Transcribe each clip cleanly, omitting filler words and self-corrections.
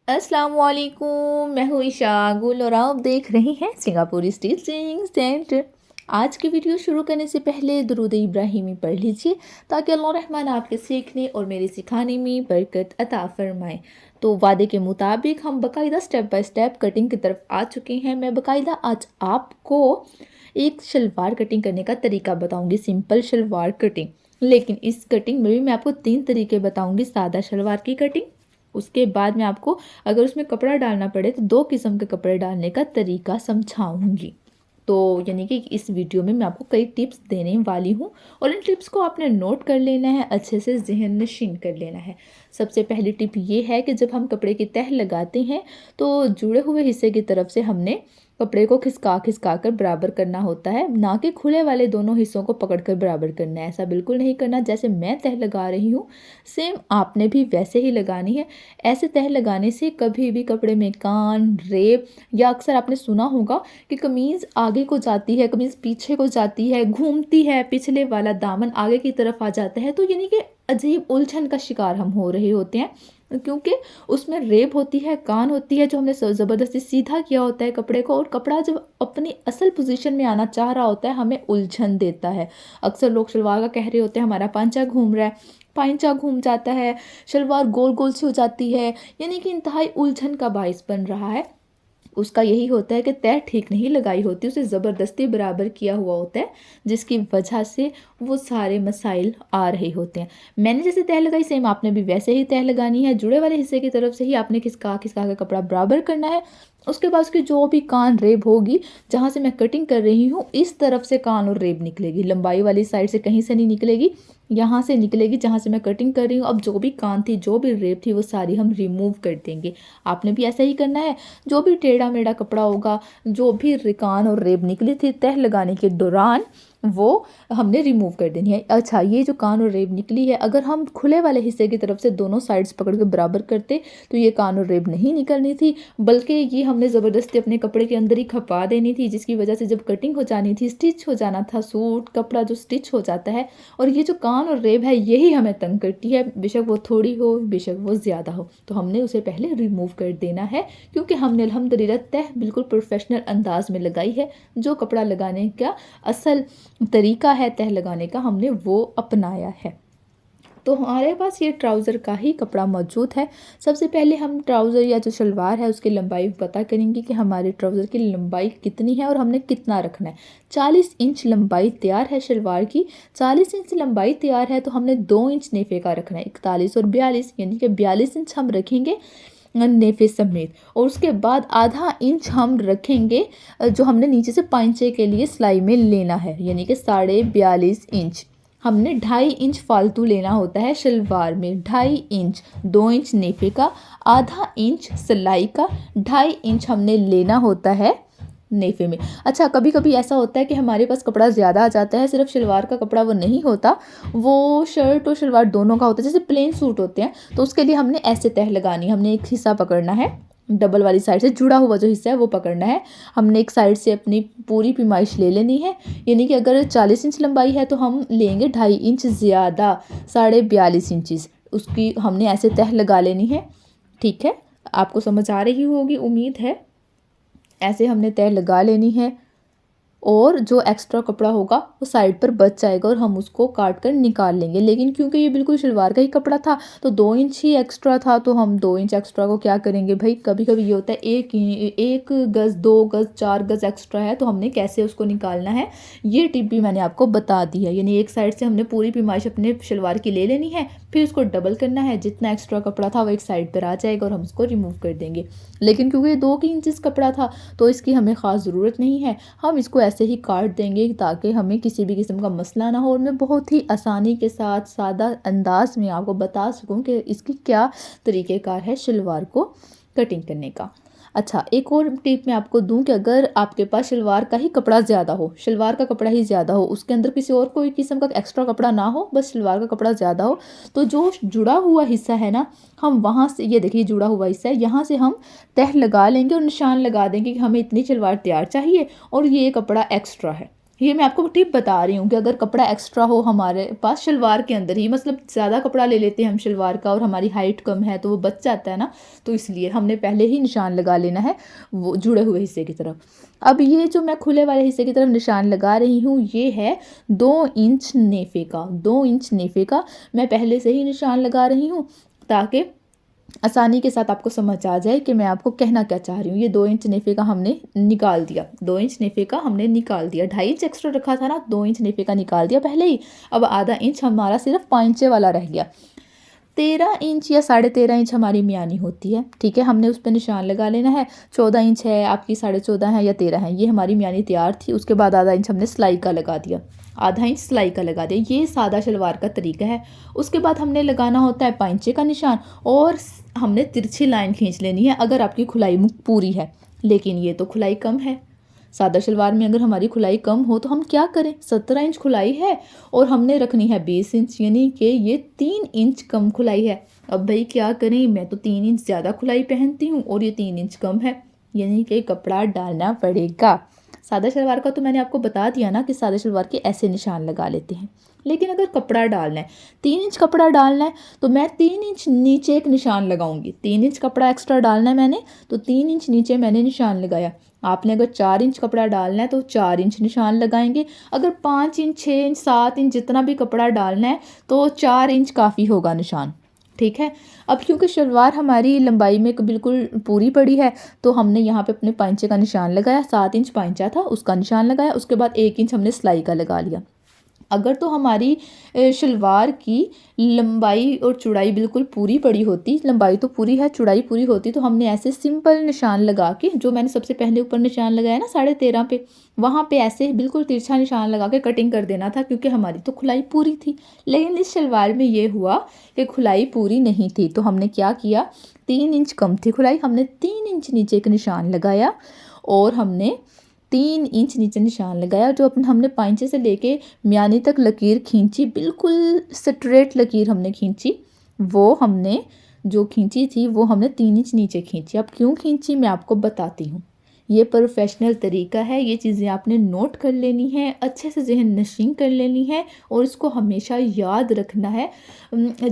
अस्सलाम वालेकुम, मैं हूँ ईशा गुल और आप देख रहे हैं सिंगापुरी स्टिचिंग सेंटर। आज की वीडियो शुरू करने से पहले दुरूद इब्राहिमी पढ़ लीजिए ताकि अल्लाह रहमान आपके सीखने और मेरे सिखाने में बरकत अता फरमाए। तो वादे के मुताबिक हम बाकायदा स्टेप बाय स्टेप कटिंग की तरफ आ चुके हैं। मैं बाकायदा आज आपको एक शलवार कटिंग करने का तरीका बताऊंगी, सिंपल शलवार कटिंग। लेकिन इस कटिंग में भी मैं आपको 3 तरीके बताऊंगी। सादा शलवार की कटिंग, उसके बाद मैं आपको अगर उसमें कपड़ा डालना पड़े तो 2 किस्म के कपड़े डालने का तरीका समझाऊंगी। तो यानी कि इस वीडियो में मैं आपको कई टिप्स देने वाली हूँ और इन टिप्स को आपने नोट कर लेना है, अच्छे से ज़हन नशीन कर लेना है। सबसे पहली टिप ये है कि जब हम कपड़े की तह लगाते हैं तो जुड़े हुए हिस्से की तरफ से हमने कपड़े को खिसका खिसका कर बराबर करना होता है, ना कि खुले वाले दोनों हिस्सों को पकड़कर बराबर करना है। ऐसा बिल्कुल नहीं करना। जैसे मैं तह लगा रही हूँ सेम आपने भी वैसे ही लगानी है। ऐसे तह लगाने से कभी भी कपड़े में कान, रेब या अक्सर आपने सुना होगा कि कमीज़ आगे को जाती है, कमीज़ पीछे को जाती है, घूमती है, पिछले वाला दामन आगे की तरफ आ जाता है। तो यानी कि अजीब उलझन का शिकार हम हो रहे होते हैं, क्योंकि उसमें रेब होती है, कान होती है, जो हमने ज़बरदस्ती सीधा किया होता है कपड़े को, और कपड़ा जब अपनी असल पोजीशन में आना चाह रहा होता है हमें उलझन देता है। अक्सर लोग शलवार का कह रहे होते हैं हमारा पांचा घूम रहा है, पांचा घूम जाता है, शलवार गोल गोल सी हो जाती है, यानी कि इंतहाई उलझन का बाइस बन रहा है। उसका यही होता है कि तह ठीक नहीं लगाई होती, उसे ज़बरदस्ती बराबर किया हुआ होता है, जिसकी वजह से वो सारे मसाइल आ रहे होते हैं। मैंने जैसे तह लगाई सेम आपने भी वैसे ही तह लगानी है। जुड़े वाले हिस्से की तरफ से ही आपने खिसका खिसका के कपड़ा बराबर करना है। उसके बाद उसकी जो भी कान रेब होगी, जहाँ से मैं कटिंग कर रही हूँ इस तरफ से कान और रेब निकलेगी, लंबाई वाली साइड से कहीं से नहीं निकलेगी, यहाँ से निकलेगी जहाँ से मैं कटिंग कर रही हूँ। अब जो भी कान थी, जो भी रेब थी, वो सारी हम रिमूव कर देंगे। आपने भी ऐसा ही करना है। जो भी टेढ़ा मेढ़ा कपड़ा होगा, जो भी कान और रेब निकली थी तह लगाने के दौरान, वो हमने रिमूव कर देनी है। अच्छा, ये जो कान और रेब निकली है, अगर हम खुले वाले हिस्से की तरफ से दोनों साइड्स पकड़ के बराबर करते तो ये कान और रेब नहीं निकलनी थी, बल्कि ये हमने ज़बरदस्ती अपने कपड़े के अंदर ही खपा देनी थी, जिसकी वजह से जब कटिंग हो जानी थी, स्टिच हो जाना था, सूट कपड़ा जो स्टिच हो जाता है, और ये जो कान और रेब है यही हमें तंग करती है, बेशक वो थोड़ी हो बेशक वो ज़्यादा हो, तो हमने उसे पहले रिमूव कर देना है। क्योंकि हमने अल्हम्दुलिल्लाह तह बिल्कुल प्रोफेशनल अंदाज में लगाई है। जो कपड़ा लगाने का असल तरीका है तह लगाने का, हमने वो अपनाया है। तो हमारे पास ये ट्राउज़र का ही कपड़ा मौजूद है। सबसे पहले हम ट्राउज़र या जो शलवार है उसकी लंबाई पता करेंगे कि हमारे ट्राउज़र की लंबाई कितनी है और हमने कितना रखना है। 40 इंच लंबाई तैयार है शलवार की। 40 इंच लंबाई तैयार है तो हमने 2 इंच नेफे का रखना है। 41 और 42 यानी कि 42 इंच हम रखेंगे नेफे समेत, और उसके बाद आधा इंच हम रखेंगे जो हमने नीचे से पांचे के लिए सिलाई में लेना है, यानी कि 42.5 इंच। हमने 2.5 इंच फालतू लेना होता है शलवार में। 2.5 इंच, 2 इंच नेफे का, आधा इंच सिलाई का, 2.5 इंच हमने लेना होता है नेफे में। अच्छा, कभी कभी ऐसा होता है कि हमारे पास कपड़ा ज़्यादा आ जाता है, सिर्फ शलवार का कपड़ा वो नहीं होता, वो शर्ट और शलवार दोनों का होता है। जैसे प्लेन सूट होते हैं तो उसके लिए हमने ऐसे तह लगानी, हमने एक हिस्सा पकड़ना है, डबल वाली साइड से जुड़ा हुआ जो हिस्सा है वो पकड़ना है। हमने एक साइड से अपनी पूरी पैमाइश ले लेनी है, यानी कि अगर 40 इंच लंबाई है तो हम लेंगे 2.5 इंच ज़्यादा, 42.5 इंचज़ उसकी हमने ऐसे तह लगा लेनी है। ठीक है, आपको समझ आ रही होगी उम्मीद है। ऐसे हमने तह लगा लेनी है और जो एक्स्ट्रा कपड़ा होगा वो साइड पर बच जाएगा और हम उसको काट कर निकाल लेंगे। लेकिन क्योंकि ये बिल्कुल शलवार का ही कपड़ा था तो 2 इंच ही एक्स्ट्रा था, तो हम 2 इंच एक्स्ट्रा को क्या करेंगे भाई, कभी कभी ये होता है एक गज़, 2 गज़, 4 गज़ एक्स्ट्रा है तो हमने कैसे उसको निकालना है, ये टिप भी मैंने आपको बता दी है। यानी एक साइड से हमने पूरी पैमाइश अपने शलवार की ले लेनी है, फिर उसको डबल करना है, जितना एक्स्ट्रा कपड़ा था वो एक साइड पर आ जाएगा और हम उसको रिमूव कर देंगे। लेकिन क्योंकि ये 2 इंचज़ कपड़ा था तो इसकी हमें ख़ास ज़रूरत नहीं है, हम इसको ऐसे ही काट देंगे ताकि हमें किसी भी किस्म का मसला ना हो, और मैं बहुत ही आसानी के साथ सादा अंदाज में आपको बता सकूं कि इसकी क्या तरीक़ेकार है शलवार को कटिंग करने का। अच्छा, एक और टिप मैं आपको दूं कि अगर आपके पास शलवार का ही कपड़ा ज़्यादा हो, शलवार का कपड़ा ही ज़्यादा हो, उसके अंदर किसी और कोई किस्म का एक्स्ट्रा कपड़ा ना हो, बस शलवार का कपड़ा ज़्यादा हो, तो जो जुड़ा हुआ हिस्सा है ना, हम वहाँ से, ये देखिए जुड़ा हुआ हिस्सा है, यहाँ से हम तह लगा लेंगे और निशान लगा देंगे कि हमें इतनी शलवार तैयार चाहिए और ये कपड़ा एक्स्ट्रा है। ये मैं आपको टिप बता रही हूँ कि अगर कपड़ा एक्स्ट्रा हो हमारे पास शलवार के अंदर ही, मतलब ज़्यादा कपड़ा ले लेते हैं हम शलवार का और हमारी हाइट कम है तो वो बच जाता है ना, तो इसलिए हमने पहले ही निशान लगा लेना है वो जुड़े हुए हिस्से की तरफ। अब ये जो मैं खुले वाले हिस्से की तरफ निशान लगा रही हूँ ये है 2 इंच नेफे का। 2 इंच नेफे का मैं पहले से ही निशान लगा रही हूँ ताकि आसानी के साथ आपको समझ आ जाए कि मैं आपको कहना क्या चाह रही हूँ। ये 2 इंच नेफे का हमने निकाल दिया, 2 इंच नेफे का हमने निकाल दिया। 2.5 इंच एक्स्ट्रा रखा था ना, 2 इंच नेफे का निकाल दिया पहले ही। अब आधा इंच हमारा सिर्फ पांचे वाला रह गया। 13 इंच या 13.5 इंच हमारी मियानी होती है, ठीक है। हमने उस पर निशान लगा लेना है। 14 इंच है आपकी, 14.5 है या 13 है, ये हमारी मियानी तैयार थी। उसके बाद आधा इंच हमने सिलाई का लगा दिया, आधा इंच सिलाई का लगा दिया। ये सादा शलवार का तरीका है। उसके बाद हमने लगाना होता है पांचे का निशान और हमने तिरछी लाइन खींच लेनी है अगर आपकी खुलाई पूरी है। लेकिन ये तो खुलाई कम है। सादा शलवार में अगर हमारी खुलाई कम हो तो हम क्या करें, 17 इंच खुलाई है और हमने रखनी है 20 इंच, यानी कि ये 3 इंच कम खुलाई है। अब भाई क्या करें, मैं तो 3 इंच ज़्यादा खुलाई पहनती हूँ और ये 3 इंच कम है, यानी कि कपड़ा डालना पड़ेगा। सादा शलवार का तो मैंने आपको बता दिया ना कि सादा शलवार के ऐसे निशान लगा लेते हैं। लेकिन अगर कपड़ा डालना है, 3 इंच कपड़ा डालना है, तो मैं 3 इंच नीचे एक निशान लगाऊंगी। 3 इंच कपड़ा एक्स्ट्रा डालना है मैंने, तो 3 इंच नीचे मैंने निशान लगाया। आपने अगर 4 इंच कपड़ा डालना है तो 4 इंच निशान लगाएंगे। अगर 5 इंच, 6 इंच, 7 इंच जितना भी कपड़ा डालना है तो 4 इंच काफ़ी होगा निशान, ठीक है। अब क्योंकि शलवार हमारी लंबाई में बिल्कुल पूरी पड़ी है तो हमने यहाँ पे अपने पांचे का निशान लगाया। 7 इंच पांचा था उसका निशान लगाया। उसके बाद 1 इंच हमने सिलाई का लगा लिया। अगर तो हमारी शलवार की लंबाई और चौड़ाई बिल्कुल पूरी पड़ी होती, लंबाई तो पूरी है चौड़ाई पूरी होती, तो हमने ऐसे सिंपल निशान लगा के, जो मैंने सबसे पहले ऊपर निशान लगाया ना 13.5 पे, वहाँ पे ऐसे बिल्कुल तिरछा निशान लगा के कटिंग कर देना था, क्योंकि हमारी तो खुलाई पूरी थी। लेकिन इस शलवार में ये हुआ कि खुलाई पूरी नहीं थी, तो हमने क्या किया, 3 इंच कम थी खुलाई, हमने 3 इंच नीचे एक निशान लगाया और हमने 3 इंच नीचे निशान लगाया। जो अपन हमने पांचे से लेके मियानी तक लकीर खींची, बिल्कुल स्ट्रेट लकीर हमने खींची, वो हमने जो खींची थी वो हमने 3 इंच नीचे खींची। अब क्यों खींची मैं आपको बताती हूँ। ये प्रोफेशनल तरीका है, ये चीज़ें आपने नोट कर लेनी है, अच्छे से जहन नशीं कर लेनी है और इसको हमेशा याद रखना है।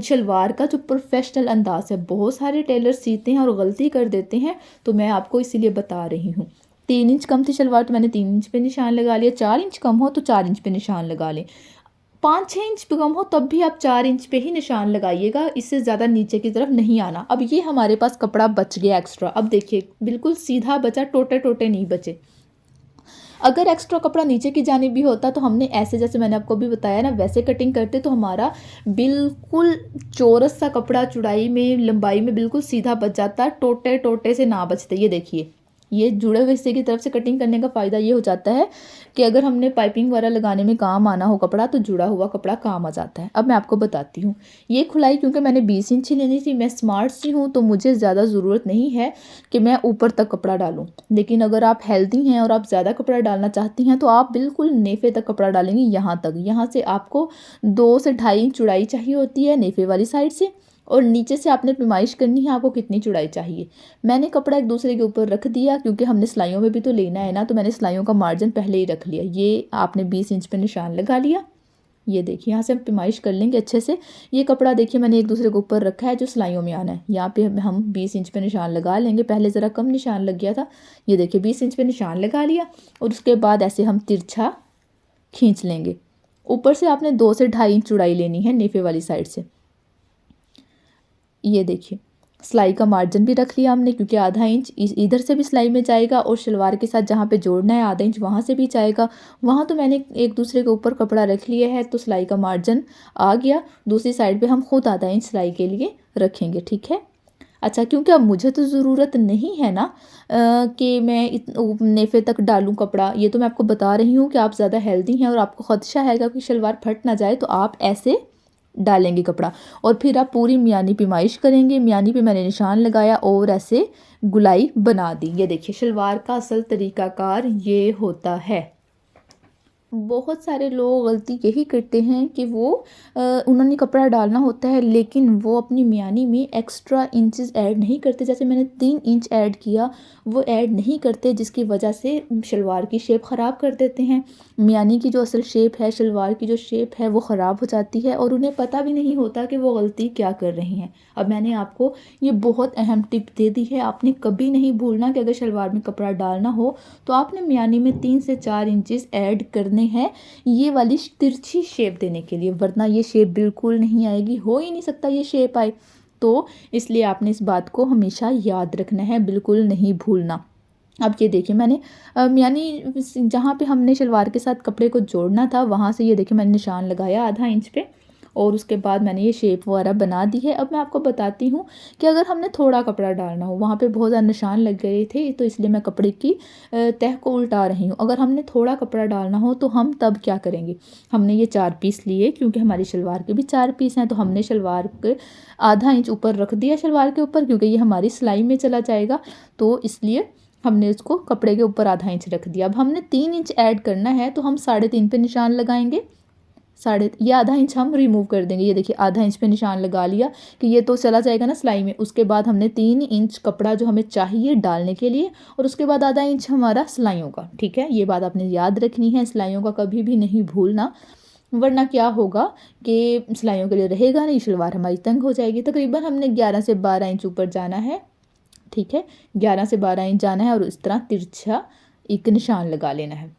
शलवार का जो प्रोफेशनल अंदाज है, बहुत सारे टेलर सीते हैं और गलती कर देते हैं, तो मैं आपको इसीलिए बता रही हूँ। 3 इंच कम थी शलवार तो मैंने 3 इंच पे निशान लगा लिया। 4 इंच कम हो तो 4 इंच पे निशान लगा लें। 5-6 इंच कम हो तब भी आप 4 इंच पे ही निशान लगाइएगा, इससे ज़्यादा नीचे की तरफ नहीं आना। अब ये हमारे पास कपड़ा बच गया एक्स्ट्रा। अब देखिए बिल्कुल सीधा बचा, टोटे टोटे नहीं बचे। अगर एक्स्ट्रा कपड़ा नीचे की जानिब भी होता तो हमने ऐसे, जैसे मैंने आपको भी बताया ना, वैसे कटिंग करते तो हमारा बिल्कुल चौरस सा कपड़ा चौड़ाई में लंबाई में बिल्कुल सीधा बच जाता, टोटे टोटे से ना बचते। ये देखिए, ये जुड़े हुए हिस्से की तरफ से कटिंग करने का फ़ायदा ये हो जाता है कि अगर हमने पाइपिंग वगैरह लगाने में काम आना हो कपड़ा, तो जुड़ा हुआ कपड़ा काम आ जाता है। अब मैं आपको बताती हूँ, ये खुलाई क्योंकि मैंने 20 इंच ही लेनी थी, मैं स्मार्ट सी हूँ तो मुझे ज़्यादा ज़रूरत नहीं है कि मैं ऊपर तक कपड़ा डालूँ। लेकिन अगर आप हेल्दी हैं और आप ज़्यादा कपड़ा डालना चाहती हैं तो आप बिल्कुल नेफे तक कपड़ा डालेंगी, यहाँ तक। यहाँ से आपको 2 से 2.5 इंच चौड़ाई चाहिए होती है नेफे वाली साइड से, और नीचे से आपने पैमाइश करनी है आपको कितनी चौड़ाई चाहिए। मैंने कपड़ा एक दूसरे के ऊपर रख दिया क्योंकि हमने सिलाइयों में भी तो लेना है ना, तो मैंने सिलाइयों का मार्जिन पहले ही रख लिया। ये आपने 20 इंच पे निशान लगा लिया। ये देखिए यहाँ से हम पैमाइश कर लेंगे अच्छे से। ये कपड़ा देखिए मैंने एक दूसरे के ऊपर रखा है जो सिलाइयों में आना है। यहाँ पे हम 20 इंच पे निशान लगा लेंगे, पहले ज़रा कम निशान लग गया था। ये देखिए 20 इंच पे निशान लगा लिया और उसके बाद ऐसे हम तिरछा खींच लेंगे। ऊपर से आपने 2 से 2.5 इंच चौड़ाई लेनी है नेफे वाली साइड से। ये देखिए सिलाई का मार्जिन भी रख लिया हमने, क्योंकि आधा इंच इधर से भी सिलाई में जाएगा और शलवार के साथ जहाँ पे जोड़ना है आधा इंच वहाँ से भी जाएगा। वहाँ तो मैंने एक दूसरे के ऊपर कपड़ा रख लिया है तो सिलाई का मार्जिन आ गया। दूसरी साइड पे हम खुद आधा इंच सिलाई के लिए रखेंगे, ठीक है। अच्छा, क्योंकि अब मुझे तो ज़रूरत नहीं है ना कि मैं नेफे तक डालूँ कपड़ा। ये तो मैं आपको बता रही हूँ कि आप ज़्यादा हेल्दी हैं और आपको खदशा है कि शलवार फट ना जाए, तो आप ऐसे डालेंगे कपड़ा और फिर आप पूरी मियानी पैमाइश करेंगे। मियानी पे मैंने निशान लगाया और ऐसे गुलाई बना दी। ये देखिए शलवार का असल तरीकाकार ये होता है। बहुत सारे लोग गलती यही करते हैं कि वो उन्होंने कपड़ा डालना होता है लेकिन वो अपनी मियानी में एक्स्ट्रा इंचेस ऐड नहीं करते। जैसे मैंने 3 इंच ऐड किया, वो ऐड नहीं करते, जिसकी वजह से शलवार की शेप ख़राब कर देते हैं। मियानी की जो असल शेप है, शलवार की जो शेप है, वो ख़राब हो जाती है और उन्हें पता भी नहीं होता कि वो गलती क्या कर रही हैं। अब मैंने आपको ये बहुत अहम टिप दे दी है, आपने कभी नहीं भूलना कि अगर शलवार में कपड़ा डालना हो तो आपने मियानी में 3 से 4 इंचेस ऐड करने हैं, ये वाली तिरछी शेप देने के लिए, वरना ये शेप बिल्कुल नहीं आएगी, हो ही नहीं सकता ये शेप आए। तो इसलिए आपने इस बात को हमेशा याद रखना है, बिल्कुल नहीं भूलना। अब ये देखिए मैंने यानी जहाँ पे हमने शलवार के साथ कपड़े को जोड़ना था वहाँ से ये देखिए मैंने निशान लगाया आधा इंच पे और उसके बाद मैंने ये शेप वगैरह बना दी है। अब मैं आपको बताती हूँ कि अगर हमने थोड़ा कपड़ा डालना हो, वहाँ पे बहुत ज़्यादा निशान लग गए थे तो इसलिए मैं कपड़े की तह को उल्टा रही हूँ। अगर हमने थोड़ा कपड़ा डालना हो तो हम तब क्या करेंगे, हमने ये 4 पीस लिए क्योंकि हमारी शलवार के भी 4 पीस हैं, तो हमने शलवार के आधा इंच ऊपर रख दिया शलवार के ऊपर, क्योंकि ये हमारी सिलाई में चला जाएगा, तो इसलिए हमने इसको कपड़े के ऊपर आधा इंच रख दिया। अब हमने 3 इंच ऐड करना है तो हम 3.5 पे निशान लगाएंगे। ये आधा इंच हम रिमूव कर देंगे। ये देखिए आधा इंच पे निशान लगा लिया कि ये तो चला जाएगा ना सिलाई में। उसके बाद हमने 3 इंच कपड़ा जो हमें चाहिए डालने के लिए और उसके बाद आधा इंच हमारा सिलाइयों का। ठीक है, ये बात आपने याद रखनी है, सिलाइयों का कभी भी नहीं भूलना, वरना क्या होगा कि सिलाइयों के लिए रहेगा नहीं, शलवार हमारी तंग हो जाएगी। तकरीबन हमने 11 से 12 इंच ऊपर जाना है। ठीक है, 11 से 12 इंच जाना है और इस तरह तिरछा एक निशान लगा लेना है।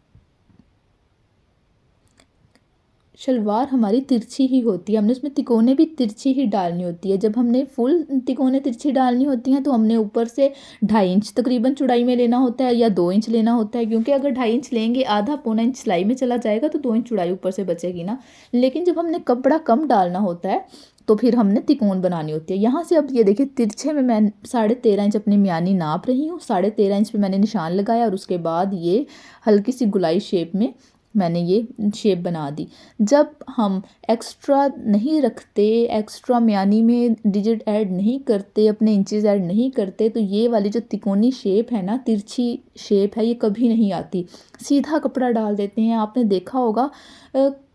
शलवार हमारी तिरछी ही होती है, हमने उसमें तिकोने भी तिरछी ही डालनी होती है। जब हमने फुल तिकोने तिरछी डालनी होती हैं तो हमने ऊपर से 2.5 इंच तकरीबन चौड़ाई में लेना होता है या 2 इंच लेना होता है, क्योंकि अगर 2.5 इंच लेंगे आधा पौना इंच सिलाई में चला जाएगा तो 2 इंच चौड़ाई ऊपर से बचेगी ना। लेकिन जब हमने कपड़ा कम डालना होता है तो फिर हमने तिकोन बनानी होती है। यहाँ से अब ये देखिए तिरछे में मैं 13.5 इंच अपनी मियानी नाप रही हूँ, 13.5 इंच पे मैंने निशान लगाया और उसके बाद ये हल्की सी गुलाई शेप में मैंने ये शेप बना दी। जब हम एक्स्ट्रा नहीं रखते, एक्स्ट्रा मियानी में डिजिट ऐड नहीं करते, अपने इंचेस ऐड नहीं करते, तो ये वाली जो तिकोनी शेप है ना, तिरछी शेप है, ये कभी नहीं आती। सीधा कपड़ा डाल देते हैं। आपने देखा होगा,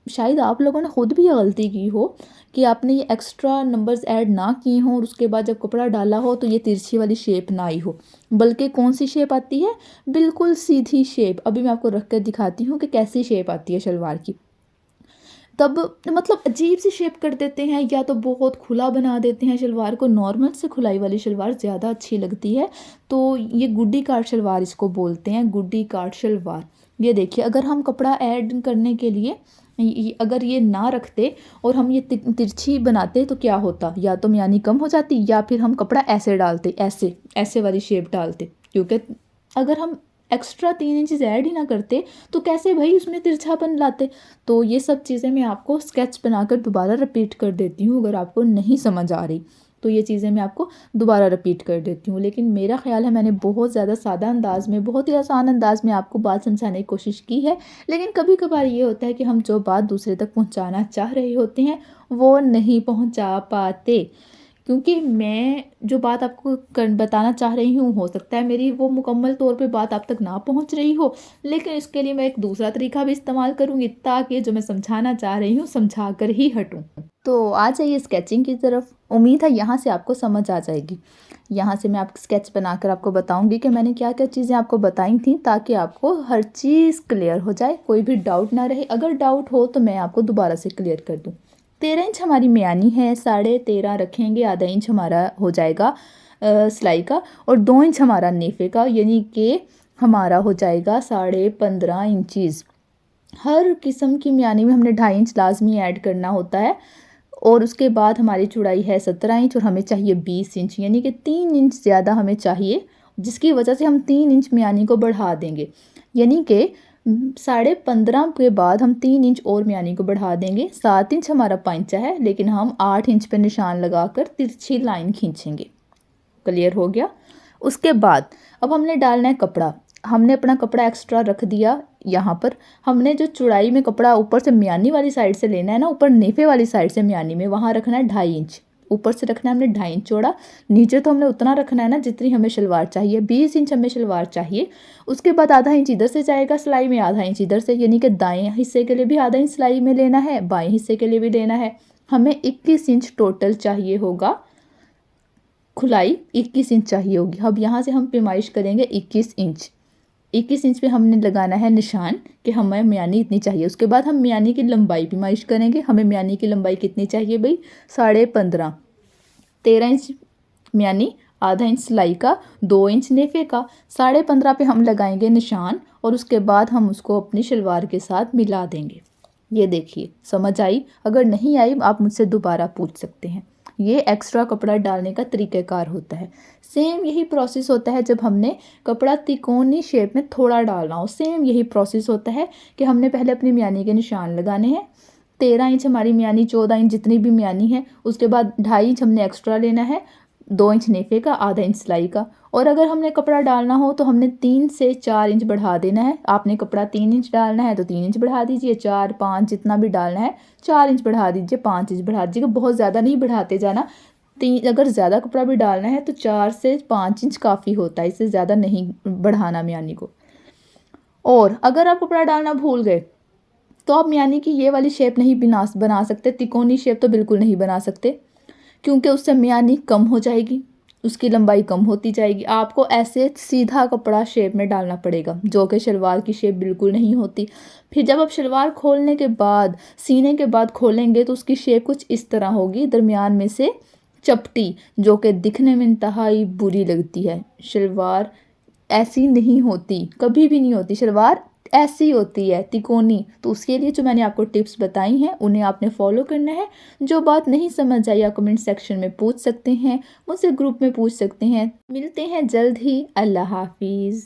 शायद आप लोगों ने ख़ुद भी ये गलती की हो कि आपने ये एक्स्ट्रा नंबर्स ऐड ना किए हों और उसके बाद जब कपड़ा डाला हो तो ये तिरछी वाली शेप ना आई हो, बल्कि कौन सी शेप आती है, बिल्कुल सीधी शेप। अभी मैं आपको रख कर दिखाती हूँ कि कैसी शेप आती है शलवार की। तब मतलब अजीब सी शेप कर देते हैं, या तो बहुत खुला बना देते हैं शलवार को। नॉर्मल से खुलाई वाली शलवार ज़्यादा अच्छी लगती है, तो ये गुड्डी काट शलवार इसको बोलते हैं, गुड्डी काट शलवार। ये देखिए अगर हम कपड़ा ऐड करने के लिए अगर ये ना रखते और हम ये तिरछी बनाते तो क्या होता, या तो मियानी कम हो जाती या फिर हम कपड़ा ऐसे डालते, ऐसे ऐसे वाली शेप डालते। क्योंकि अगर हम एक्स्ट्रा 3 इंचेस ऐड ही ना करते तो कैसे भाई उसमें तिरछापन लाते। तो ये सब चीज़ें मैं आपको स्केच बनाकर दोबारा रिपीट कर देती हूँ, अगर आपको नहीं समझ आ रही तो ये चीज़ें मैं आपको दोबारा रिपीट कर देती हूँ। लेकिन मेरा ख़्याल है मैंने बहुत ज़्यादा सादा अंदाज़ में, बहुत ही आसान अंदाज़ में आपको बात समझाने की कोशिश की है। लेकिन कभी कभार ये होता है कि हम जो बात दूसरे तक पहुँचाना चाह रहे होते हैं वो नहीं पहुँचा पाते, क्योंकि मैं जो बात आपको बताना चाह रही हूँ, हो सकता है मेरी वो मुकम्मल तौर पे बात आप तक ना पहुँच रही हो, लेकिन इसके लिए मैं एक दूसरा तरीका भी इस्तेमाल करूँगी ताकि जो मैं समझाना चाह रही हूँ समझा कर ही हटूँ। तो आ जाइए स्केचिंग की तरफ। उम्मीद है यहाँ से आपको समझ आ जाएगी। यहाँ से मैं आपको स्केच बनाकर आपको बताऊँगी कि मैंने क्या क्या चीज़ें आपको बताई थी, ताकि आपको हर चीज़ क्लियर हो जाए, कोई भी डाउट ना रहे। अगर डाउट हो तो मैं आपको दोबारा से क्लियर कर दूँ। 13 इंच हमारी मियानी है, 13.5 रखेंगे, आधा इंच हमारा हो जाएगा सिलाई का और 2 इंच हमारा नेफे का, यानी कि हमारा हो जाएगा 15.5 इंचज़। हर किस्म की मियानी में हमने 2.5 इंच लाजमी ऐड करना होता है। और उसके बाद हमारी चौड़ाई है 17 इंच और हमें चाहिए 20 इंच, यानी कि 3 इंच ज़्यादा हमें चाहिए, जिसकी वजह से हम 3 इंच मियानी को बढ़ा देंगे। यानी कि 15.5 के बाद हम 3 इंच और मियानी को बढ़ा देंगे। 7 इंच हमारा पांचा है, लेकिन हम 8 इंच पे निशान लगाकर तिरछी लाइन खींचेंगे। क्लियर हो गया। उसके बाद अब हमने डालना है कपड़ा। हमने अपना कपड़ा एक्स्ट्रा रख दिया। यहाँ पर हमने जो चौड़ाई में कपड़ा ऊपर से मियानी वाली साइड से लेना है ना, ऊपर नेफे वाली साइड से मियानी में, वहाँ रखना है 2.5 इंच। ऊपर से रखना है हमने 2.5 इंच चौड़ा, नीचे तो हमने उतना रखना है ना जितनी हमें शलवार चाहिए, 20 इंच हमें शलवार चाहिए। उसके बाद आधा इंच इधर से जाएगा सिलाई में, आधा इंच इधर से, यानी कि दाएं हिस्से के लिए भी आधा इंच सिलाई में लेना है, बाएं हिस्से के लिए भी लेना है। हमें 21 इंच टोटल चाहिए होगा, खुलाई 21 इंच चाहिए होगी। अब यहाँ से हम पैमाइश करेंगे 21 इंच। 21 इंच पे हमने लगाना है निशान कि हमें म्यानी इतनी चाहिए। उसके बाद हम म्यानी की लंबाई पैमाइश करेंगे। हमें म्यानी की लंबाई कितनी चाहिए भाई, 15.5, 13 इंच म्यानी, आधा इंच सिलाई का, 2 इंच नेफे का, 15.5 पे हम लगाएंगे निशान और उसके बाद हम उसको अपनी शलवार के साथ मिला देंगे। ये देखिए समझ आई? अगर नहीं आई आप मुझसे दोबारा पूछ सकते हैं। ये एक्स्ट्रा कपड़ा डालने का तरीक़ाकार होता है। सेम यही प्रोसेस होता है जब हमने कपड़ा तिकोनी शेप में थोड़ा डालना हो, सेम यही प्रोसेस होता है कि हमने पहले अपनी म्यानी के निशान लगाने हैं। 13 इंच हमारी म्यानी, 14 इंच जितनी भी म्यानी है, उसके बाद 2.5 इंच हमने एक्स्ट्रा लेना है, 2 इंच नेफे का, आधा इंच सिलाई का। और अगर हमने कपड़ा डालना हो तो हमने 3 से 4 इंच बढ़ा देना है। आपने कपड़ा 3 इंच डालना है तो 3 इंच बढ़ा दीजिए, 4, 5 जितना भी डालना है 4 इंच बढ़ा दीजिए, 5 इंच बढ़ा दीजिएगा, बहुत ज़्यादा नहीं बढ़ाते जाना। अगर ज़्यादा कपड़ा भी डालना है तो 4 से 5 इंच काफ़ी होता है, इससे ज़्यादा नहीं बढ़ाना म्यानी को। और अगर आप कपड़ा डालना भूल गए तो आप म्यानी की ये वाली शेप नहीं बना सकते, तिकोनी शेप तो बिल्कुल नहीं बना सकते, क्योंकि उससे म्यानी कम हो जाएगी, उसकी लंबाई कम होती जाएगी। आपको ऐसे सीधा कपड़ा शेप में डालना पड़ेगा, जो कि शलवार की शेप बिल्कुल नहीं होती। फिर जब आप शलवार खोलने के बाद, सीने के बाद खोलेंगे तो उसकी शेप कुछ इस तरह होगी, दरमियान में से चपटी, जो कि दिखने में इंतहाई बुरी लगती है। शलवार ऐसी नहीं होती, कभी भी नहीं होती, शलवार ऐसी होती है तिकोनी। तो उसके लिए जो मैंने आपको टिप्स बताई हैं उन्हें आपने फॉलो करना है। जो बात नहीं समझ आई आप कमेंट सेक्शन में पूछ सकते हैं, मुझसे ग्रुप में पूछ सकते हैं। मिलते हैं जल्द ही। अल्लाह हाफिज़।